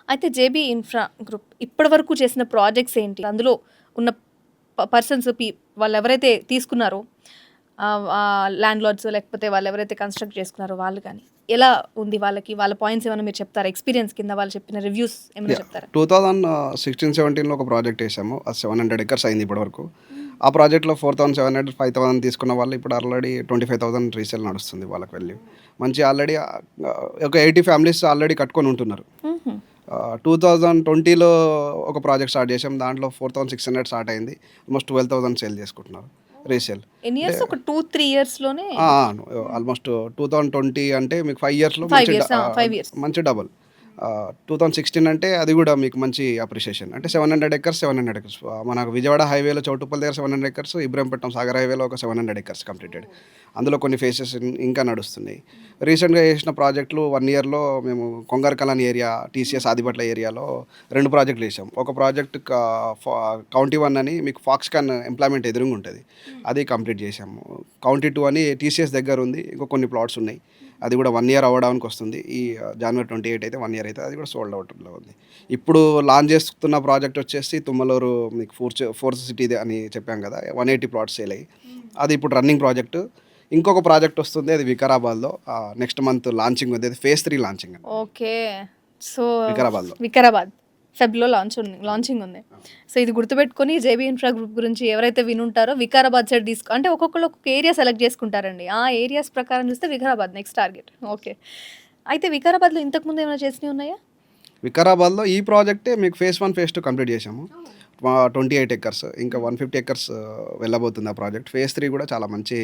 అయితే JB infra group ఇప్పటివరకు చేసిన ప్రాజెక్ట్స్ ఏంటి? అందులో ఉన్న పర్సన్స్ వాళ్ళెవరైతే తీసుకున్నారో ల్యాండ్‌లార్డ్స్ లేకపోతే వాళ్ళెవరైతే కన్‌స్ట్రక్ట్ చేసుకున్నారో వాళ్ళు గాని, ఎలా ఉంది వాళ్ళకి? వాళ్ళ పాయింట్స్ ఏమైనా మీరు చెప్తారా? ఎక్స్‌పీరియన్స్ కింద వాళ్ళు చెప్పిన రివ్యూస్ ఏమైనా చెప్తారా? 2016-17లో ఒక ప్రాజెక్ట్ చేసాము. అది 700 ఎకర్స్ అయింది ఇప్పటివరకు. ఆ ప్రాజెక్ట్‌లో 4,700, 5,000 తీసుకున్న వాళ్ళు ఇప్పుడు ఆల్రెడీ 25,000 రీసేల్ నడుస్తుంది వాళ్ళకి వెళ్ళి. మంచి ఆల్రెడీ ఒక 80 ఫ్యామిలీస్ ఆల్రెడీ కట్టుకొని ఉంటున్నారు. హుహు. 2020లో ఒక ప్రాజెక్ట్ స్టార్ట్ చేసాం. దాంట్లో 4,600 స్టార్ట్ అయింది. ఆల్మోస్ట్ 12,000 సేల్ చేసుకుంటున్నారు రీసేల్. ఎన్ని అంటే ఇయర్స్? ఒక 2, 3 ఇయర్స్‌లోనే ఆల్మోస్ట్ 2020 అంటే మీకు 5 ఇయర్స్‌లో 5 ఇయర్స్. 5 ఇయర్స్. మంచి డబుల్. 2016 అంటే అది కూడా మీకు మంచి అప్రిషియేషన్. అంటే 700 ఎకర్స్, 700 ఎకర్స్. మనకు విజయవాడ హైవేలో చౌటుప్పల్ దగ్గర 700 ఎకర్స్, ఇబ్రహీంపట్నం సాగర్ హైవేలో ఒక 700 ఎకర్స్ కంప్లీటెడ్. అందులో కొన్ని ఫేసెస్ ఇంకా నడుస్తున్నాయి. రీసెంట్‌గా చేసిన ప్రాజెక్టులు 1 ఇయర్‌లో మేము కొంగరకలాన్ ఏరియా, టీసీఎస్ ఆదిబట్ల ఏరియాలో 2 ప్రాజెక్టులు చేసాం. ఒక ప్రాజెక్ట్ కౌంటీ 1 అని మీకు ఫాక్స్కాన్ ఎంప్లాయ్మెంట్ ఎదురుంగా ఉంటుంది. అది కంప్లీట్ చేసాము. కౌంటీ 2 అని టీసీఎస్ దగ్గర ఉంది. ఇంకా కొన్ని ప్లాట్స్ ఉన్నాయి. అది కూడా 1 ఇయర్ అవ్వడానికి వస్తుంది. ఈ జనవరి 28 అయితే 1 ఇయర్ అయితే అది కూడా సోల్డ్ అవుట్‌లో ఉంది. ఇప్పుడు లాంచ్ చేస్తున్న ప్రాజెక్ట్ వచ్చేసి తుమ్మలూరు మీకు ఫోర్త్ సిటీ అని చెప్పాం కదా, 180 ప్లాట్స్ సేల్ అయ్యి. అది ఇప్పుడు రన్నింగ్ ప్రాజెక్టు. ఇంకొక ప్రాజెక్ట్ వస్తుంది, అది వికారాబాద్లో. నెక్స్ట్ మంత్ లాంచింగ్ ఉంది. అది ఫేజ్ 3 లాంచింగ్ అండి ఓకే. సో, వికారాబాద్లో. వికారాబాద్ ఫెబ్‌లో లాంచింగ్ ఉంది. సో, ఇది గుర్తుపెట్టుకొని జేబీ ఇన్ఫ్రా గ్రూప్ గురించి ఎవరైతే వినుంటారో వికారాబాద్ సైడ్ అంటే ఒక్కొక్కళ్ళు ఒక్కొక్క ఏరియా సెలెక్ట్ చేసుకుంటారండి. ఆ ఏరియాస్ ప్రకారం చూస్తే వికారాబాద్ నెక్స్ట్ టార్గెట్. ఓకే. అయితే వికారాబాద్‌లో ఇంతకుముందు ఏమైనా చేసినవి ఉన్నాయా? వికారాబాద్లో ఈ ప్రాజెక్టే మీకు ఫేజ్ 1, ఫేజ్ 2 కంప్లీట్ చేసాము. 28 ఎకర్స్, ఇంకా 150 ఎకర్స్ వెళ్ళబోతుంది ఆ ప్రాజెక్ట్. ఫేజ్ 3 కూడా చాలా మంచి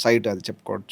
సైట్ అది చెప్పుకోవచ్చు.